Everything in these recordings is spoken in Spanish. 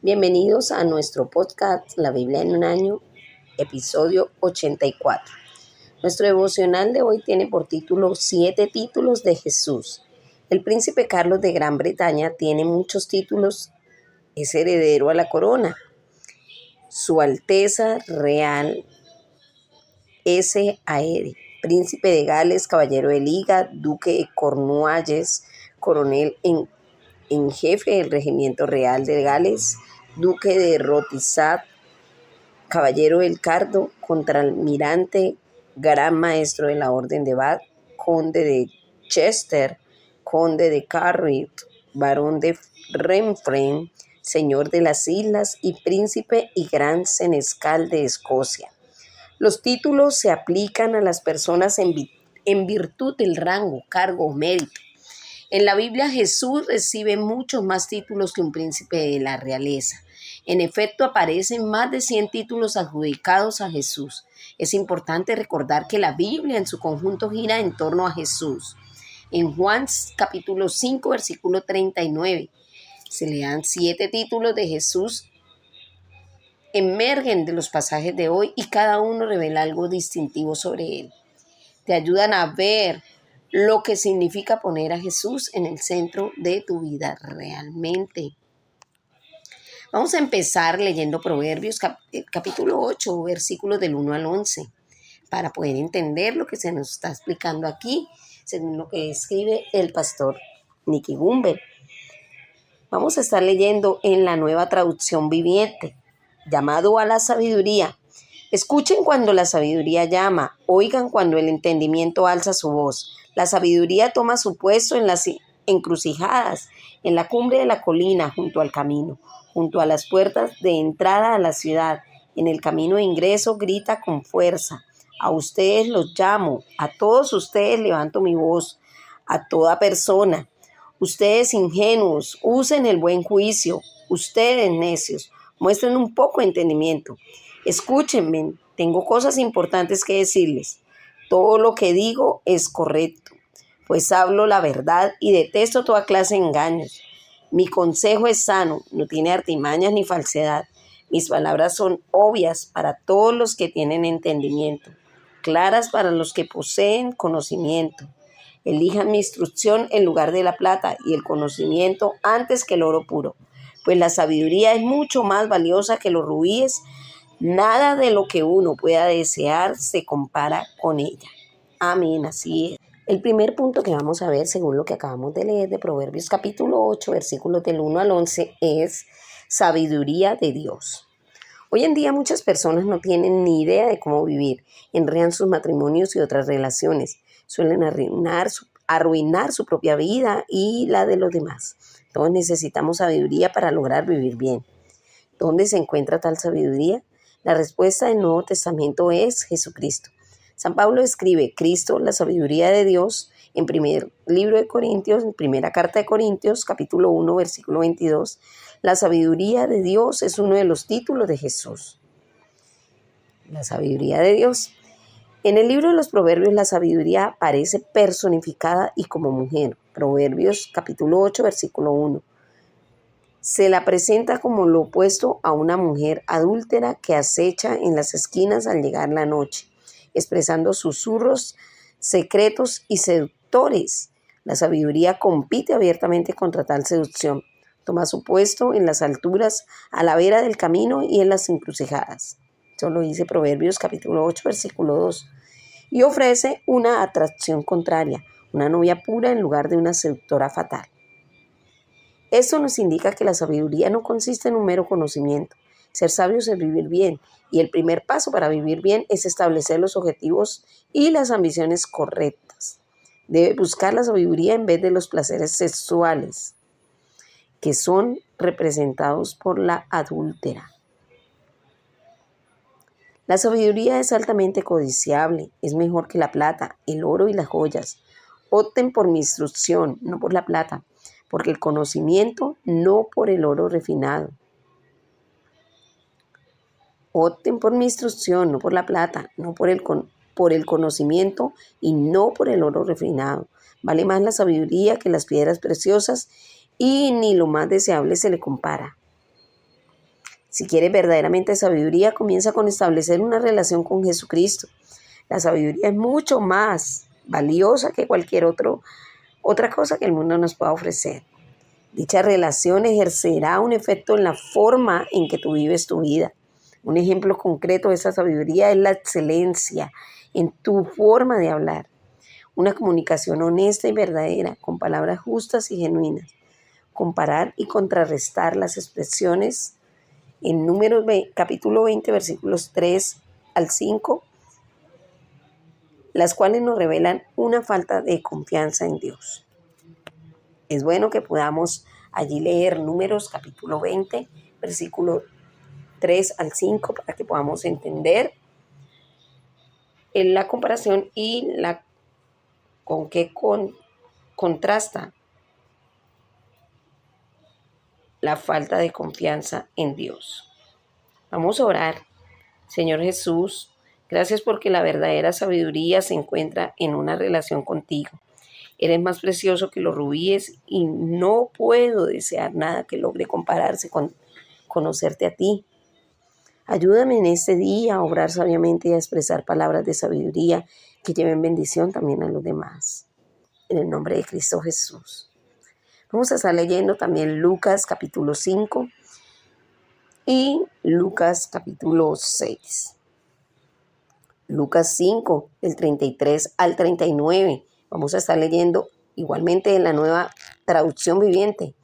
Bienvenidos a nuestro podcast La Biblia en un año, episodio 84. Nuestro devocional de hoy tiene por título 7 títulos de Jesús. El príncipe Carlos de Gran Bretaña tiene muchos títulos, es heredero a la corona. Su Alteza Real S.A.R., príncipe de Gales, caballero de Liga, duque de Cornualles, coronel en jefe del regimiento real de Gales, duque de Rothesay, caballero del Cardo, contraalmirante, gran maestro de la Orden de Bath, conde de Chester, conde de Carrick, barón de Renfrew, señor de las islas y príncipe y gran senescal de Escocia. Los títulos se aplican a las personas en virtud del rango, cargo o mérito. En la Biblia Jesús recibe muchos más títulos que un príncipe de la realeza. En efecto, aparecen más de 100 títulos adjudicados a Jesús. Es importante recordar que la Biblia en su conjunto gira en torno a Jesús. En Juan capítulo 5, versículo 39, se le dan 7 títulos de Jesús. Emergen de los pasajes de hoy y cada uno revela algo distintivo sobre él. Te ayudan a ver lo que significa poner a Jesús en el centro de tu vida realmente. Vamos a empezar leyendo Proverbios capítulo 8, versículos del 1 al 11, para poder entender lo que se nos está explicando aquí, según lo que escribe el pastor Nicky Gumbel. Vamos a estar leyendo en la Nueva Traducción Viviente, llamado a la sabiduría. Escuchen cuando la sabiduría llama, oigan cuando el entendimiento alza su voz. La sabiduría toma su puesto en las encrucijadas, en la cumbre de la colina, junto al camino, junto a las puertas de entrada a la ciudad. En el camino de ingreso grita con fuerza. A ustedes los llamo, a todos ustedes levanto mi voz, a toda persona. Ustedes ingenuos, usen el buen juicio. Ustedes necios, muestren un poco de entendimiento. Escúchenme, tengo cosas importantes que decirles. Todo lo que digo es correcto, pues hablo la verdad y detesto toda clase de engaños. Mi consejo es sano, no tiene artimañas ni falsedad. Mis palabras son obvias para todos los que tienen entendimiento, claras para los que poseen conocimiento. Elijan mi instrucción en lugar de la plata y el conocimiento antes que el oro puro, pues la sabiduría es mucho más valiosa que los rubíes. Nada de lo que uno pueda desear se compara con ella. Amén, así es. El primer punto que vamos a ver, según lo que acabamos de leer de Proverbios capítulo 8, versículos del 1 al 11, es sabiduría de Dios. Hoy en día muchas personas no tienen ni idea de cómo vivir, enredan sus matrimonios y otras relaciones, suelen arruinar su propia vida y la de los demás. Todos necesitamos sabiduría para lograr vivir bien. ¿Dónde se encuentra tal sabiduría? La respuesta del Nuevo Testamento es Jesucristo. San Pablo escribe, Cristo, la sabiduría de Dios, en primer libro de Corintios, en primera carta de Corintios, capítulo 1, versículo 22. La sabiduría de Dios es uno de los títulos de Jesús. La sabiduría de Dios. En el libro de los Proverbios, la sabiduría aparece personificada y como mujer. Proverbios, capítulo 8, versículo 1. Se la presenta como lo opuesto a una mujer adúltera que acecha en las esquinas al llegar la noche, expresando susurros secretos y seductores. La sabiduría compite abiertamente contra tal seducción. Toma su puesto en las alturas, a la vera del camino y en las encrucijadas. Eso lo dice Proverbios capítulo 8, versículo 2. Y ofrece una atracción contraria, una novia pura en lugar de una seductora fatal. Esto nos indica que la sabiduría no consiste en un mero conocimiento. Ser sabios es vivir bien, y el primer paso para vivir bien es establecer los objetivos y las ambiciones correctas. Debe buscar la sabiduría en vez de los placeres sexuales, que son representados por la adúltera. La sabiduría es altamente codiciable, es mejor que la plata, el oro y las joyas. Opten por mi instrucción, no por la plata, porque el conocimiento, no por el oro refinado. Opten por mi instrucción, no por la plata, no por el conocimiento y no por el oro refinado. Vale más la sabiduría que las piedras preciosas y ni lo más deseable se le compara. Si quieres verdaderamente sabiduría, comienza con establecer una relación con Jesucristo. La sabiduría es mucho más valiosa que cualquier otra cosa que el mundo nos pueda ofrecer. Dicha relación ejercerá un efecto en la forma en que tú vives tu vida. Un ejemplo concreto de esa sabiduría es la excelencia en tu forma de hablar. Una comunicación honesta y verdadera, con palabras justas y genuinas. Comparar y contrarrestar las expresiones en Números capítulo 20, versículos 3 al 5, las cuales nos revelan una falta de confianza en Dios. Es bueno que podamos allí leer Números capítulo 20, versículo 3 al 5, para que podamos entender la comparación y con qué contrasta la falta de confianza en Dios. Vamos a orar. Señor Jesús, gracias porque la verdadera sabiduría se encuentra en una relación contigo. Eres más precioso que los rubíes y no puedo desear nada que logre compararse con conocerte a ti. Ayúdame en este día a obrar sabiamente y a expresar palabras de sabiduría que lleven bendición también a los demás. En el nombre de Cristo Jesús. Vamos a estar leyendo también Lucas capítulo 5 y Lucas capítulo 6. Lucas 5, del 33 al 39. Vamos a estar leyendo igualmente en la Nueva Traducción Viviente.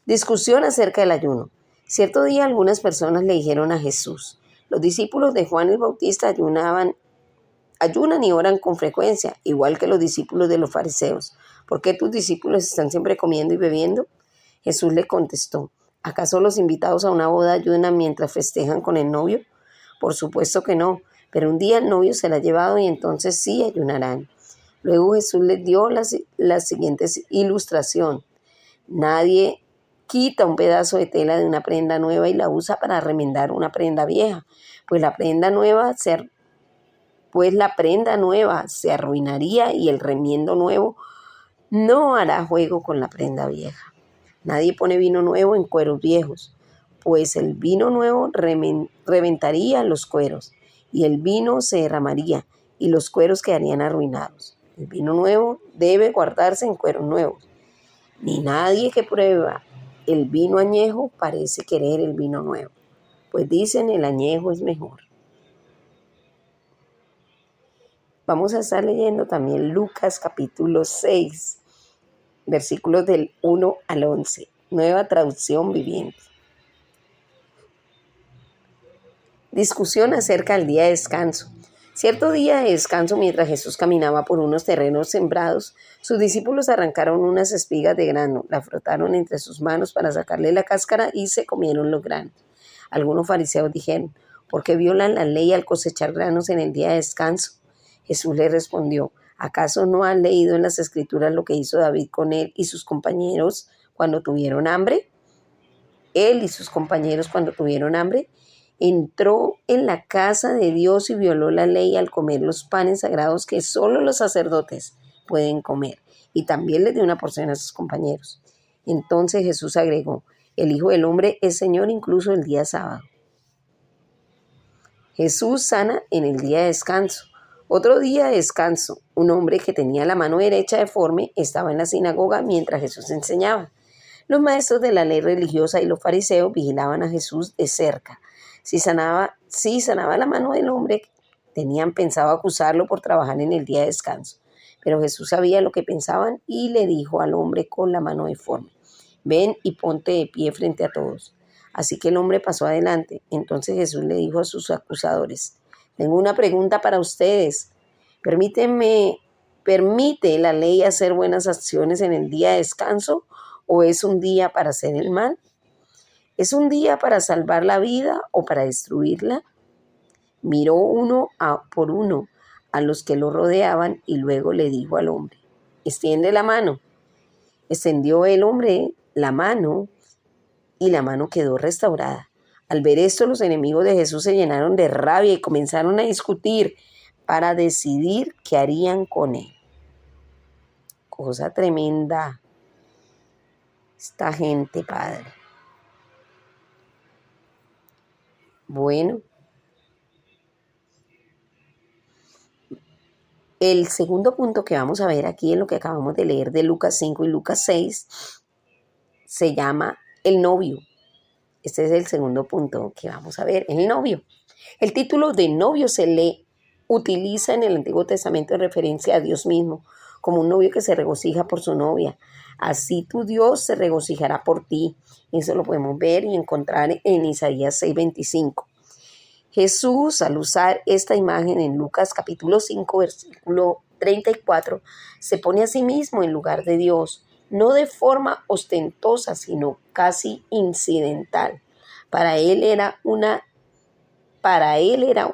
Discusión acerca del ayuno. Cierto día algunas personas le dijeron a Jesús: los discípulos de Juan el Bautista ayunan y oran con frecuencia, igual que los discípulos de los fariseos. ¿Por qué tus discípulos están siempre comiendo y bebiendo? Jesús le contestó: ¿acaso los invitados a una boda ayunan mientras festejan con el novio? Por supuesto que no, pero un día el novio se la ha llevado y entonces sí ayunarán. Luego Jesús les dio la siguiente ilustración. Nadie quita un pedazo de tela de una prenda nueva y la usa para remendar una prenda vieja, pues la prenda nueva se arruinaría y el remiendo nuevo no hará juego con la prenda vieja. Nadie pone vino nuevo en cueros viejos, pues el vino nuevo reventaría los cueros y el vino se derramaría y los cueros quedarían arruinados. El vino nuevo debe guardarse en cueros nuevos. Ni nadie que prueba el vino añejo parece querer el vino nuevo, pues dicen el añejo es mejor. Vamos a estar leyendo también Lucas capítulo 6, versículos del 1 al 11, Nueva Traducción Viviente. Discusión acerca del día de descanso. Cierto día de descanso, mientras Jesús caminaba por unos terrenos sembrados, sus discípulos arrancaron unas espigas de grano, las frotaron entre sus manos para sacarle la cáscara y se comieron los granos. Algunos fariseos dijeron: ¿por qué violan la ley al cosechar granos en el día de descanso? Jesús les respondió: ¿acaso no han leído en las Escrituras lo que hizo David con él y sus compañeros cuando tuvieron hambre? Él y sus compañeros cuando tuvieron hambre, entró en la casa de Dios y violó la ley al comer los panes sagrados que solo los sacerdotes pueden comer, y también les dio una porción a sus compañeros. Entonces Jesús agregó: el Hijo del Hombre es Señor incluso el día sábado. Jesús sana en el día de descanso. Otro día de descanso, un hombre que tenía la mano derecha deforme estaba en la sinagoga mientras Jesús enseñaba. Los maestros de la ley religiosa y los fariseos vigilaban a Jesús de cerca. Si sanaba la mano del hombre, tenían pensado acusarlo por trabajar en el día de descanso. Pero Jesús sabía lo que pensaban y le dijo al hombre con la mano deforme: ven y ponte de pie frente a todos. Así que el hombre pasó adelante. Entonces Jesús le dijo a sus acusadores: tengo una pregunta para ustedes. ¿Permite la ley hacer buenas acciones en el día de descanso o es un día para hacer el mal? ¿Es un día para salvar la vida o para destruirla? Miró por uno a los que lo rodeaban y luego le dijo al hombre: extiende la mano. Extendió el hombre la mano y la mano quedó restaurada. Al ver esto, los enemigos de Jesús se llenaron de rabia y comenzaron a discutir para decidir qué harían con él. Cosa tremenda esta gente, Padre. Bueno, el segundo punto que vamos a ver aquí en lo que acabamos de leer de Lucas 5 y Lucas 6 se llama el novio. Este es el segundo punto que vamos a ver, el novio. El título de novio se le utiliza en el Antiguo Testamento en referencia a Dios mismo, como un novio que se regocija por su novia. Así tu Dios se regocijará por ti. Eso lo podemos ver y encontrar en Isaías 6:25. Jesús, al usar esta imagen en Lucas capítulo 5, versículo 34, se pone a sí mismo en lugar de Dios, no de forma ostentosa, sino casi incidental. Para él era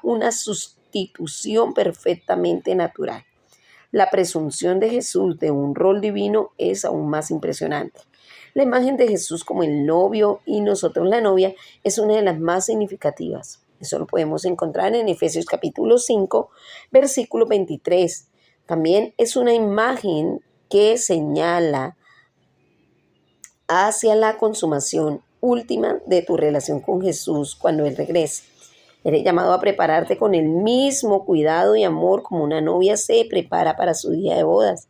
una sustitución perfectamente natural. La presunción de Jesús de un rol divino es aún más impresionante. La imagen de Jesús como el novio y nosotros la novia es una de las más significativas. Eso lo podemos encontrar en Efesios capítulo 5, versículo 23. También es una imagen que señala hacia la consumación última de tu relación con Jesús cuando Él regrese. Eres llamado a prepararte con el mismo cuidado y amor como una novia se prepara para su día de bodas,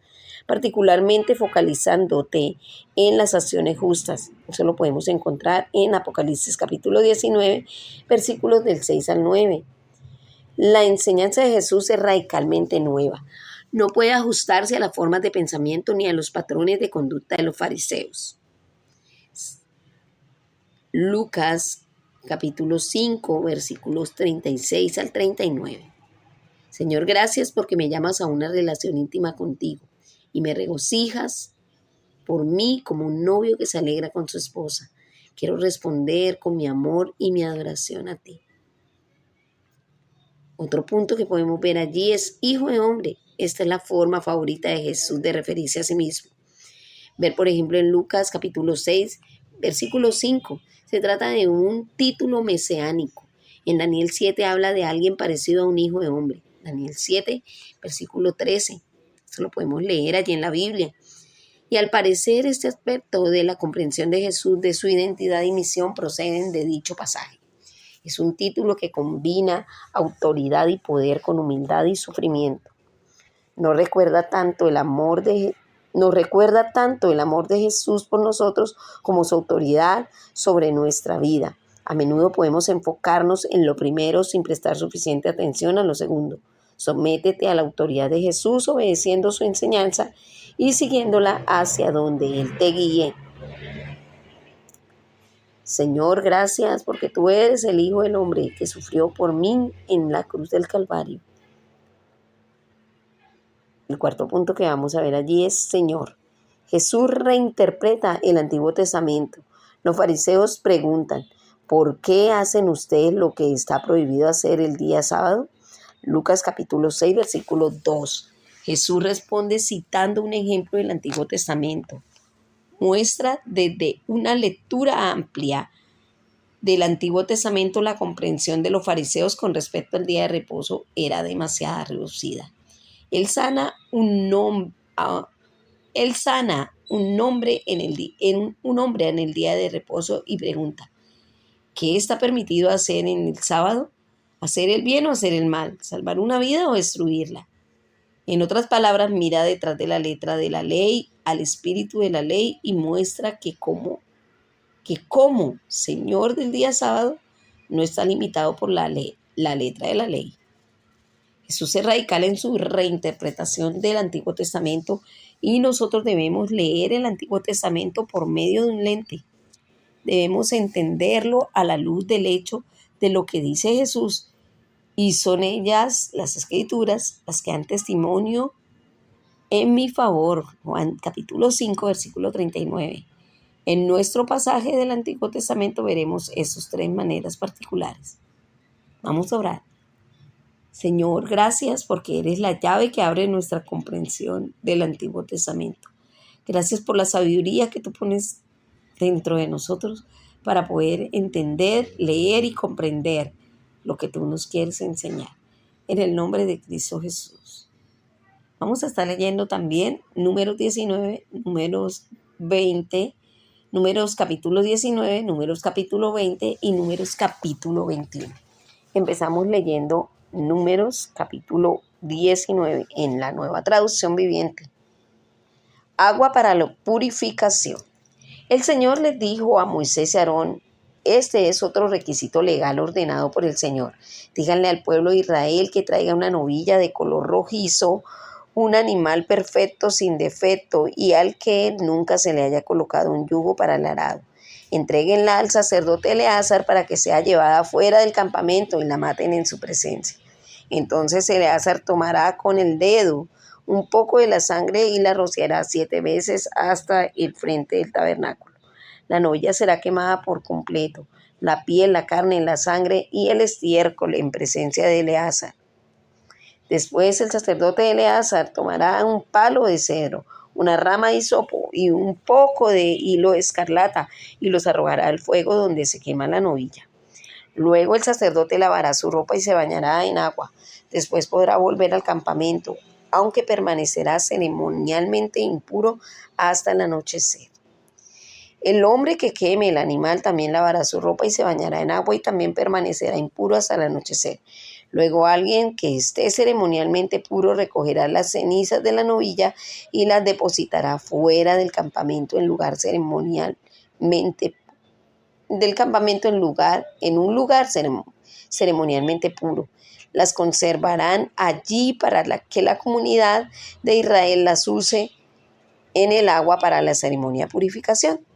particularmente focalizándote en las acciones justas. Eso lo podemos encontrar en Apocalipsis capítulo 19, versículos del 6 al 9. La enseñanza de Jesús es radicalmente nueva. No puede ajustarse a las formas de pensamiento ni a los patrones de conducta de los fariseos. Lucas capítulo 5, versículos 36 al 39. Señor, gracias porque me llamas a una relación íntima contigo y me regocijas por mí como un novio que se alegra con su esposa. Quiero responder con mi amor y mi adoración a ti. Otro punto que podemos ver allí es hijo de hombre. Esta es la forma favorita de Jesús de referirse a sí mismo. Ver, por ejemplo, en Lucas capítulo 6, versículo 5. Se trata de un título mesiánico. En Daniel 7 habla de alguien parecido a un hijo de hombre. Daniel 7, versículo 13. Eso lo podemos leer allí en la Biblia. Y al parecer este aspecto de la comprensión de Jesús, de su identidad y misión, proceden de dicho pasaje. Es un título que combina autoridad y poder con humildad y sufrimiento. Nos recuerda tanto el amor de Jesús por nosotros como su autoridad sobre nuestra vida. A menudo podemos enfocarnos en lo primero sin prestar suficiente atención a lo segundo. Sométete a la autoridad de Jesús obedeciendo su enseñanza y siguiéndola hacia donde Él te guíe. Señor, gracias porque tú eres el Hijo del Hombre que sufrió por mí en la cruz del Calvario. El cuarto punto que vamos a ver allí es Señor. Jesús reinterpreta el Antiguo Testamento. Los fariseos preguntan, ¿por qué hacen ustedes lo que está prohibido hacer el día sábado? Lucas capítulo 6, versículo 2. Jesús responde citando un ejemplo del Antiguo Testamento. Muestra desde una lectura amplia del Antiguo Testamento la comprensión de los fariseos con respecto al día de reposo era demasiado reducida. Él sana un hombre en el día de reposo y pregunta, ¿qué está permitido hacer en el sábado? ¿Hacer el bien o hacer el mal? ¿Salvar una vida o destruirla? En otras palabras, mira detrás de la letra de la ley, al espíritu de la ley y muestra que como Señor del día sábado no está limitado por la letra de la ley. Jesús es radical en su reinterpretación del Antiguo Testamento y nosotros debemos leer el Antiguo Testamento por medio de un lente. Debemos entenderlo a la luz del hecho de lo que dice Jesús y son ellas, las Escrituras, las que dan testimonio en mi favor. Juan capítulo 5, versículo 39. En nuestro pasaje del Antiguo Testamento veremos esas tres maneras particulares. Vamos a orar. Señor, gracias porque eres la llave que abre nuestra comprensión del Antiguo Testamento. Gracias por la sabiduría que tú pones dentro de nosotros para poder entender, leer y comprender lo que tú nos quieres enseñar. En el nombre de Cristo Jesús. Vamos a estar leyendo también Números 19, Números 20, Números capítulo 19, Números capítulo 20 y Números capítulo 21. Empezamos leyendo Números capítulo 19 en la Nueva Traducción Viviente. Agua para la purificación. El Señor les dijo a Moisés y Aarón: este es otro requisito legal ordenado por el Señor. Díganle al pueblo de Israel que traiga una novilla de color rojizo, un animal perfecto sin defecto y al que nunca se le haya colocado un yugo para el arado. Entréguenla al sacerdote Eleazar para que sea llevada fuera del campamento y la maten en su presencia. Entonces Eleazar tomará con el dedo un poco de la sangre y la rociará 7 veces hasta el frente del tabernáculo. La novilla será quemada por completo, la piel, la carne, la sangre y el estiércol en presencia de Eleazar. Después el sacerdote Eleazar tomará un palo de cedro, una rama de hisopo y un poco de hilo escarlata y los arrojará al fuego donde se quema la novilla. Luego el sacerdote lavará su ropa y se bañará en agua. Después podrá volver al campamento, aunque permanecerá ceremonialmente impuro hasta el anochecer. El hombre que queme el animal también lavará su ropa y se bañará en agua y también permanecerá impuro hasta el anochecer. Luego alguien que esté ceremonialmente puro recogerá las cenizas de la novilla y las depositará fuera del campamento en un lugar ceremonialmente puro. Las conservarán allí para que la comunidad de Israel las use en el agua para la ceremonia de purificación.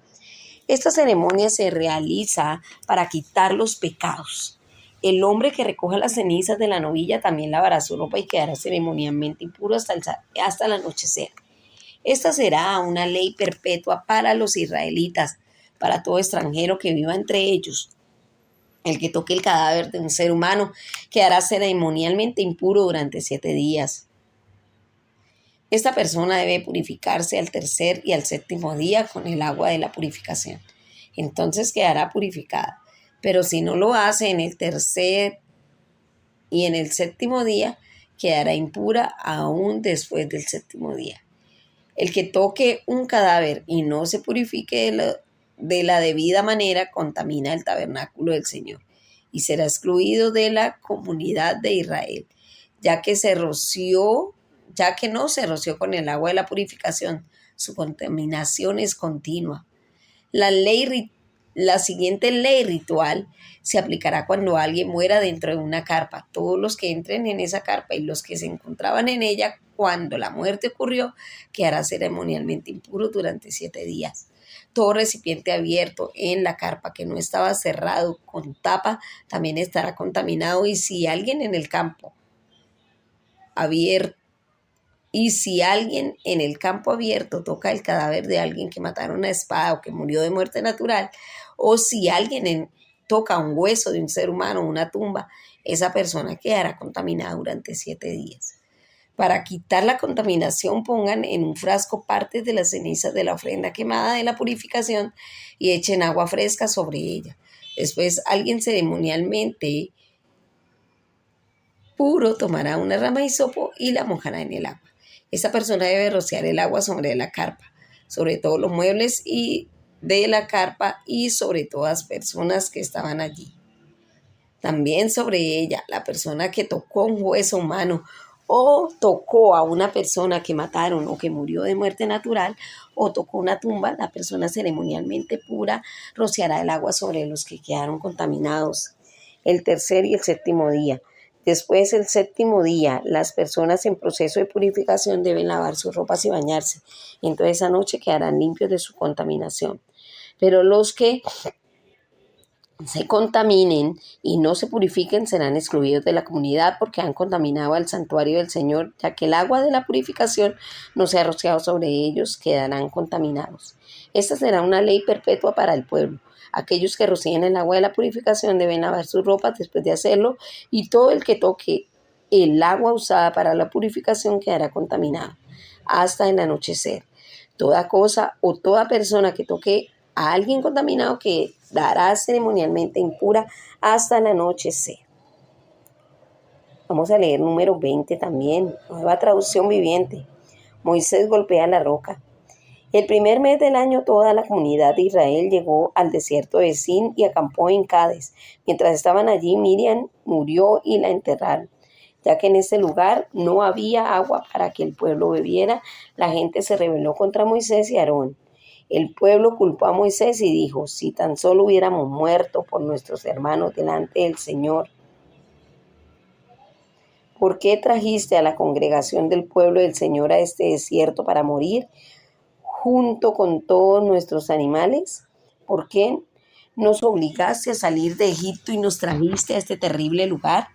Esta ceremonia se realiza para quitar los pecados. El hombre que recoja las cenizas de la novilla también lavará su ropa y quedará ceremonialmente impuro hasta el anochecer. Esta será una ley perpetua para los israelitas, para todo extranjero que viva entre ellos. El que toque el cadáver de un ser humano quedará ceremonialmente impuro durante 7 días. Esta persona debe purificarse al tercer y al séptimo día con el agua de la purificación. Entonces quedará purificada. Pero si no lo hace en el tercer y en el séptimo día, quedará impura aún después del séptimo día. El que toque un cadáver y no se purifique de la debida manera contamina el tabernáculo del Señor y será excluido de la comunidad de Israel, ya que no se roció con el agua de la purificación. Su contaminación es continua. La siguiente ley ritual se aplicará cuando alguien muera dentro de una carpa. Todos los que entren en esa carpa y los que se encontraban en ella cuando la muerte ocurrió quedará ceremonialmente impuro durante 7 días. Todo recipiente abierto en la carpa que no estaba cerrado con tapa también estará contaminado y si alguien en el campo abierto toca el cadáver de alguien que mataron a espada o que murió de muerte natural, o si alguien toca un hueso de un ser humano o una tumba, esa persona quedará contaminada durante 7 días. Para quitar la contaminación, pongan en un frasco partes de las cenizas de la ofrenda quemada de la purificación y echen agua fresca sobre ella. Después, alguien ceremonialmente puro tomará una rama de hisopo y la mojará en el agua. Esa persona debe rociar el agua sobre la carpa, sobre todos los muebles y de la carpa y sobre todas las personas que estaban allí. También sobre ella, la persona que tocó un hueso humano o tocó a una persona que mataron o que murió de muerte natural o tocó una tumba, la persona ceremonialmente pura rociará el agua sobre los que quedaron contaminados el tercer y el séptimo día. Después del séptimo día, las personas en proceso de purificación deben lavar sus ropas y bañarse. Entonces esa noche quedarán limpios de su contaminación. Pero los que se contaminen y no se purifiquen serán excluidos de la comunidad porque han contaminado al santuario del Señor, ya que el agua de la purificación no se ha rociado sobre ellos, quedarán contaminados. Esta será una ley perpetua para el pueblo. Aquellos que rocíen el agua de la purificación deben lavar sus ropas después de hacerlo y todo el que toque el agua usada para la purificación quedará contaminado hasta el anochecer. Toda cosa o toda persona que toque a alguien contaminado quedará ceremonialmente impura hasta el anochecer. Vamos a leer número 20 también, Nueva Traducción Viviente. Moisés golpea la roca. El primer mes del año toda la comunidad de Israel llegó al desierto de Sin y acampó en Cades. Mientras estaban allí, Miriam murió y la enterraron. Ya que en ese lugar no había agua para que el pueblo bebiera, la gente se rebeló contra Moisés y Aarón. El pueblo culpó a Moisés y dijo: si tan solo hubiéramos muerto por nuestros hermanos delante del Señor, ¿por qué trajiste a la congregación del pueblo del Señor a este desierto para morir junto con todos nuestros animales? ¿Por qué nos obligaste a salir de Egipto y nos trajiste a este terrible lugar?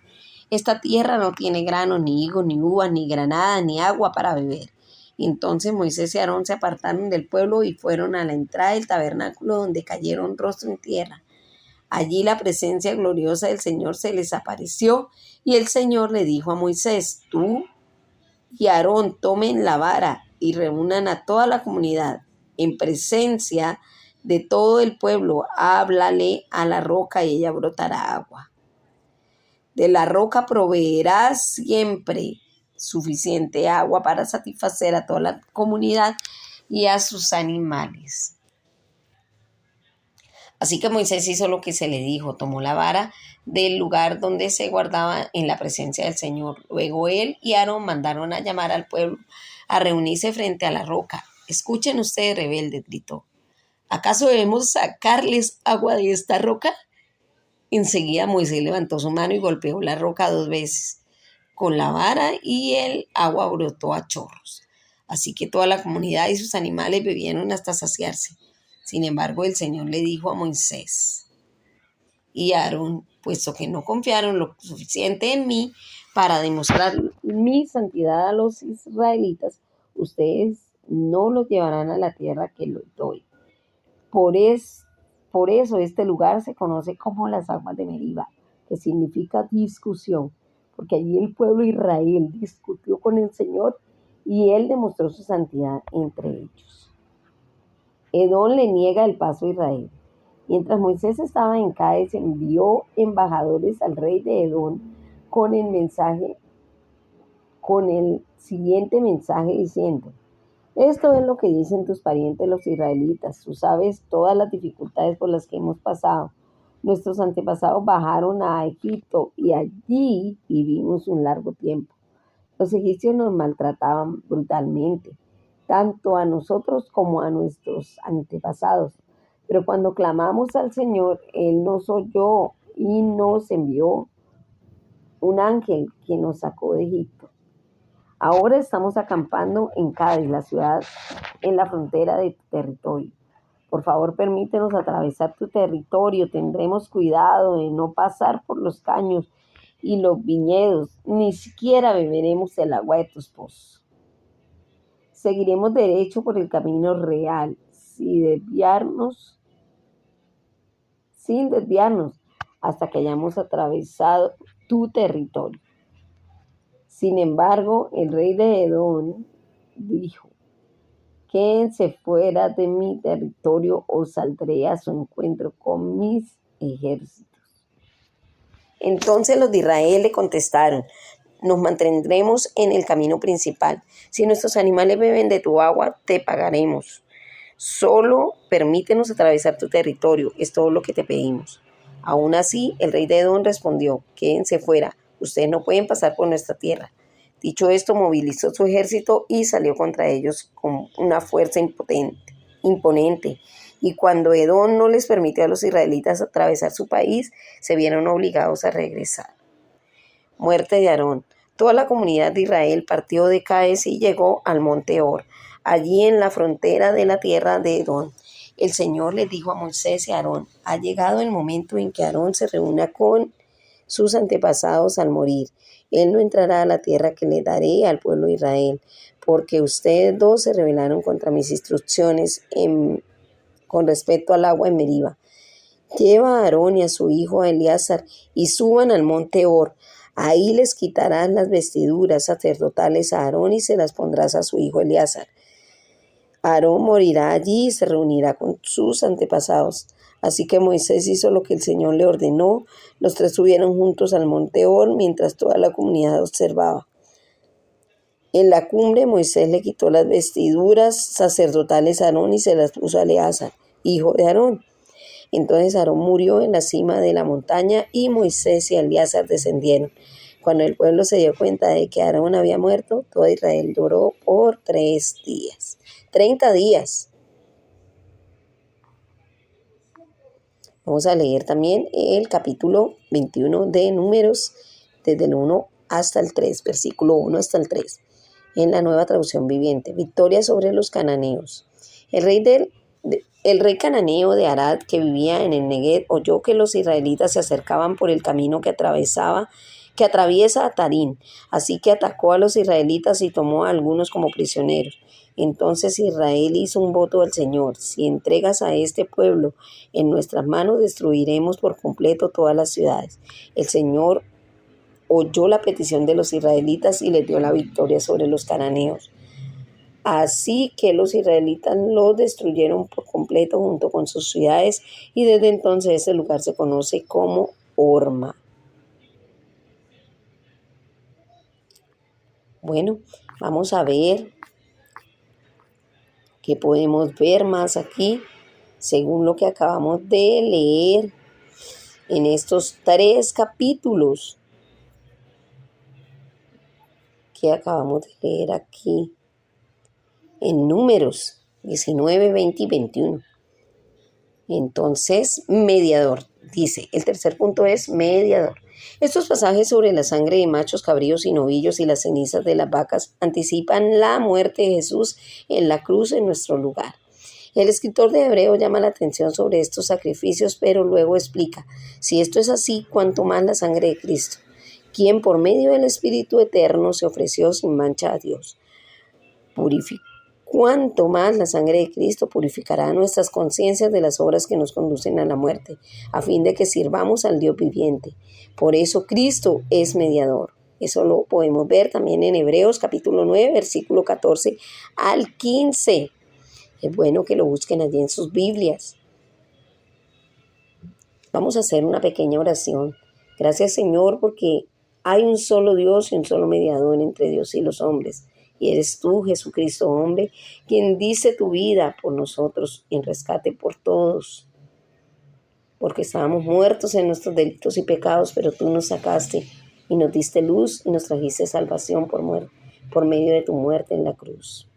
Esta tierra no tiene grano, ni higo, ni uvas, ni granada, ni agua para beber. Y entonces Moisés y Aarón se apartaron del pueblo y fueron a la entrada del tabernáculo, donde cayeron rostro en tierra. Allí la presencia gloriosa del Señor se les apareció y el Señor le dijo a Moisés: tú y Aarón tomen la vara y reúnan a toda la comunidad en presencia de todo el pueblo. Háblale a la roca y ella brotará agua. De la roca proveerá siempre suficiente agua para satisfacer a toda la comunidad y a sus animales. Así que Moisés hizo lo que se le dijo, tomó la vara del lugar donde se guardaba en la presencia del Señor. Luego él y Aarón mandaron a llamar al pueblo a reunirse frente a la roca. Escuchen ustedes, rebeldes, gritó. ¿Acaso debemos sacarles agua de esta roca? Enseguida Moisés levantó su mano y golpeó la roca 2 veces con la vara y el agua brotó a chorros. Así que toda la comunidad y sus animales bebieron hasta saciarse. Sin embargo, el Señor le dijo a Moisés y a Aarón: puesto que no confiaron lo suficiente en mí para demostrar mi santidad a los israelitas, ustedes no los llevarán a la tierra que les doy. Por eso este lugar se conoce como las aguas de Meriba, que significa discusión, porque allí el pueblo de Israel discutió con el Señor y Él demostró su santidad entre ellos. Edom le niega el paso a Israel. Mientras Moisés estaba en Cádiz, envió embajadores al rey de Edom con el siguiente mensaje diciendo: esto es lo que dicen tus parientes los israelitas. Tú sabes todas las dificultades por las que hemos pasado. Nuestros antepasados bajaron a Egipto y allí vivimos un largo tiempo. Los egipcios nos maltrataban brutalmente, tanto a nosotros como a nuestros antepasados. Pero cuando clamamos al Señor, Él nos oyó y nos envió un ángel que nos sacó de Egipto. Ahora estamos acampando en Cádiz, la ciudad en la frontera de tu territorio. Por favor, permítenos atravesar tu territorio. Tendremos cuidado de no pasar por los caños y los viñedos. Ni siquiera beberemos el agua de tus pozos. Seguiremos derecho por el camino real, sin desviarnos, hasta que hayamos atravesado tu territorio. Sin embargo, el rey de Edom dijo: quédense fuera de mi territorio o saldré a su encuentro con mis ejércitos. Entonces los de Israel le contestaron: nos mantendremos en el camino principal. Si nuestros animales beben de tu agua, te pagaremos. Solo permítenos atravesar tu territorio, es todo lo que te pedimos. Aún así, el rey de Edom respondió: quédense fuera, ustedes no pueden pasar por nuestra tierra. Dicho esto, movilizó su ejército y salió contra ellos con una fuerza imponente. Y cuando Edom no les permitió a los israelitas atravesar su país, se vieron obligados a regresar. Muerte de Aarón. Toda la comunidad de Israel partió de Cádiz y llegó al monte Hor, allí en la frontera de la tierra de Edom. El Señor les dijo a Moisés y a Aarón: ha llegado el momento en que Aarón se reúna con sus antepasados al morir. Él no entrará a la tierra que le daré al pueblo de Israel, porque ustedes dos se rebelaron contra mis instrucciones con respecto al agua en Meriba. Lleva a Aarón y a su hijo Eleazar y suban al monte Hor. Ahí les quitarás las vestiduras sacerdotales a Aarón y se las pondrás a su hijo Eleazar. Aarón morirá allí y se reunirá con sus antepasados. Así que Moisés hizo lo que el Señor le ordenó. Los 3 subieron juntos al monte Hor mientras toda la comunidad observaba. En la cumbre Moisés le quitó las vestiduras sacerdotales a Aarón y se las puso a Eleazar, hijo de Aarón. Entonces Aarón murió en la cima de la montaña y Moisés y Eleazar descendieron. Cuando el pueblo se dio cuenta de que Aarón había muerto, todo Israel lloró por 3 días. 30 días. Vamos a leer también el capítulo 21 de Números, desde el 1 hasta el 3, versículo 1 hasta el 3, en la Nueva Traducción Viviente. Victoria sobre los cananeos. El rey cananeo de Arad, que vivía en el Negev, oyó que los israelitas se acercaban por el camino que atraviesa a Tarín. Así que atacó a los israelitas y tomó a algunos como prisioneros. Entonces Israel hizo un voto al Señor: si entregas a este pueblo en nuestras manos, destruiremos por completo todas las ciudades. El Señor oyó la petición de los israelitas y les dio la victoria sobre los cananeos. Así que los israelitas los destruyeron por completo junto con sus ciudades, y desde entonces ese lugar se conoce como Horma. Bueno, vamos a ver qué podemos ver más aquí, según lo que acabamos de leer en estos 3 capítulos que acabamos de leer aquí en Números 19, 20 y 21. Entonces, mediador, dice, el tercer punto es mediador. Estos pasajes sobre la sangre de machos, cabríos y novillos y las cenizas de las vacas anticipan la muerte de Jesús en la cruz en nuestro lugar. El escritor de Hebreos llama la atención sobre estos sacrificios, pero luego explica: si esto es así, cuánto más la sangre de Cristo, quien por medio del Espíritu Eterno se ofreció sin mancha a Dios. Cuánto más la sangre de Cristo purificará nuestras conciencias de las obras que nos conducen a la muerte, a fin de que sirvamos al Dios viviente. Por eso Cristo es mediador. Eso lo podemos ver también en Hebreos capítulo 9, versículo 14 al 15. Es bueno que lo busquen allí en sus Biblias. Vamos a hacer una pequeña oración. Gracias, Señor, porque hay un solo Dios y un solo mediador entre Dios y los hombres. Y eres tú, Jesucristo, hombre, quien diste tu vida por nosotros en rescate por todos. Porque estábamos muertos en nuestros delitos y pecados, pero tú nos sacaste y nos diste luz y nos trajiste salvación por medio de tu muerte en la cruz.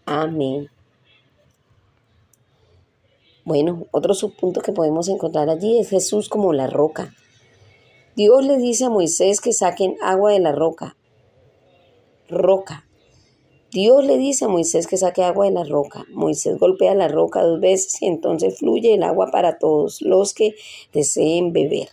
Amén. Bueno, otro subpunto que podemos encontrar allí es Jesús como la roca. Dios le dice a Moisés que saquen agua de la roca. Dios le dice a Moisés que saque agua de la roca. Moisés golpea la roca 2 veces y entonces fluye el agua para todos los que deseen beber.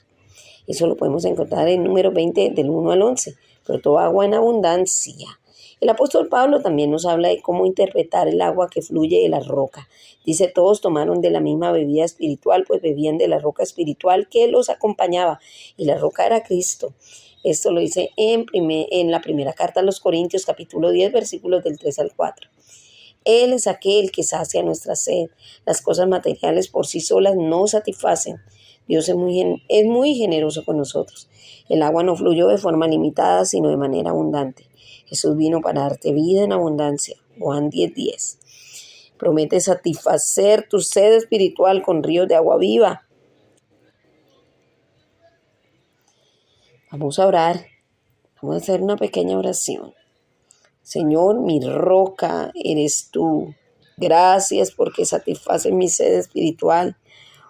Eso lo podemos encontrar en Número 20 del 1 al 11. Pero toda agua en abundancia. El apóstol Pablo también nos habla de cómo interpretar el agua que fluye de la roca. Dice: todos tomaron de la misma bebida espiritual, pues bebían de la roca espiritual que los acompañaba, y la roca era Cristo. Esto lo dice en la primera carta a los Corintios, capítulo 10, versículos del 3 al 4. Él es aquel que sacia nuestra sed. Las cosas materiales por sí solas no satisfacen. Dios es muy generoso con nosotros. El agua no fluyó de forma limitada, sino de manera abundante. Jesús vino para darte vida en abundancia. Juan 10:10. Promete satisfacer tu sed espiritual con ríos de agua viva. Vamos a orar. Vamos a hacer una pequeña oración. Señor, mi roca eres tú. Gracias porque satisfaces mi sed espiritual.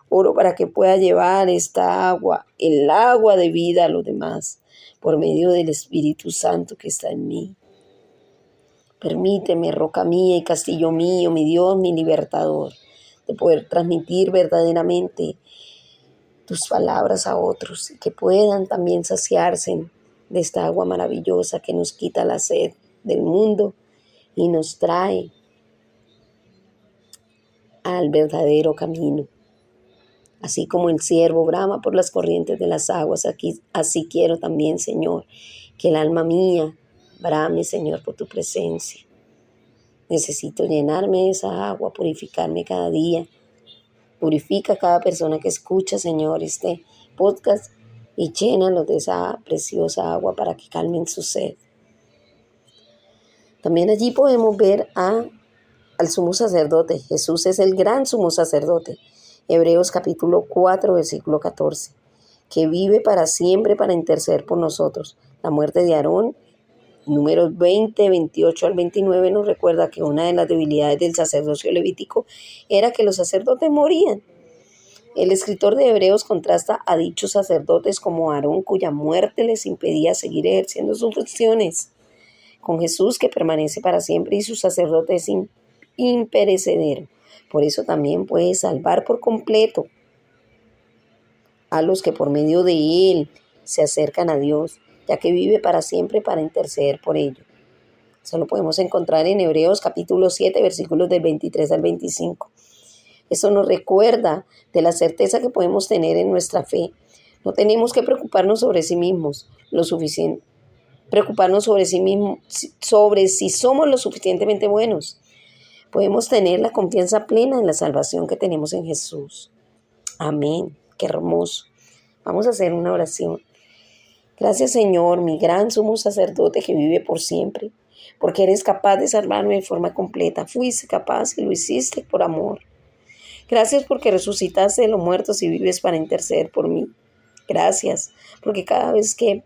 Oro para que pueda llevar esta agua, el agua de vida, a los demás, por medio del Espíritu Santo que está en mí. Permíteme, roca mía y castillo mío, mi Dios, mi libertador, de poder transmitir verdaderamente tus palabras a otros y que puedan también saciarse de esta agua maravillosa que nos quita la sed del mundo y nos trae al verdadero camino. Así como el ciervo brama por las corrientes de las aguas, así quiero también, Señor, que el alma mía brame, Señor, por tu presencia. Necesito llenarme de esa agua, purificarme cada día. Purifica a cada persona que escucha, Señor, este podcast y llénalos de esa preciosa agua para que calmen su sed. También allí podemos ver al sumo sacerdote. Jesús es el gran sumo sacerdote. Hebreos capítulo 4, versículo 14, que vive para siempre para interceder por nosotros. La muerte de Aarón, Números 20, 28 al 29, nos recuerda que una de las debilidades del sacerdocio levítico era que los sacerdotes morían. El escritor de Hebreos contrasta a dichos sacerdotes como Aarón, cuya muerte les impedía seguir ejerciendo sus funciones, con Jesús, que permanece para siempre, y su sacerdote es imperecedero. Por eso también puede salvar por completo a los que por medio de él se acercan a Dios, ya que vive para siempre para interceder por ellos. Eso lo podemos encontrar en Hebreos capítulo 7, versículos del 23 al 25. Eso nos recuerda de la certeza que podemos tener en nuestra fe. No tenemos que preocuparnos sobre sí mismos lo suficiente, preocuparnos sobre si somos lo suficientemente buenos. Podemos tener la confianza plena en la salvación que tenemos en Jesús. Amén. Qué hermoso. Vamos a hacer una oración. Gracias, Señor, mi gran sumo sacerdote que vive por siempre, porque eres capaz de salvarme de forma completa. Fuiste capaz y lo hiciste por amor. Gracias porque resucitaste de los muertos y vives para interceder por mí. Gracias porque cada vez que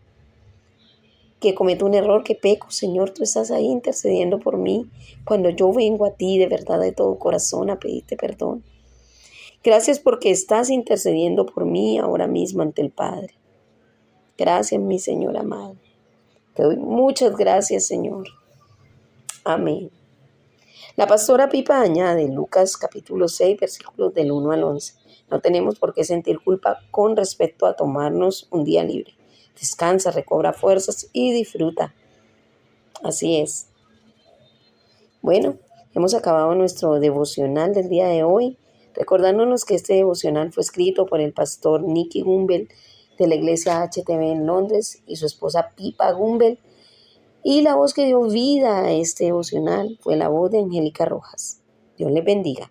cometo un error, que peco, Señor, tú estás ahí intercediendo por mí cuando yo vengo a ti de verdad, de todo corazón, a pedirte perdón. Gracias porque estás intercediendo por mí ahora mismo ante el Padre. Gracias, mi Señor amado. Te doy muchas gracias, Señor. Amén. La pastora Pipa añade, Lucas capítulo 6, versículos del 1 al 11. No tenemos por qué sentir culpa con respecto a tomarnos un día libre. Descansa, recobra fuerzas y disfruta. Así es. Bueno, hemos acabado nuestro devocional del día de hoy, recordándonos que este devocional fue escrito por el pastor Nicky Gumbel de la iglesia HTV en Londres y su esposa Pipa Gumbel. Y la voz que dio vida a este devocional fue la voz de Angélica Rojas. Dios les bendiga.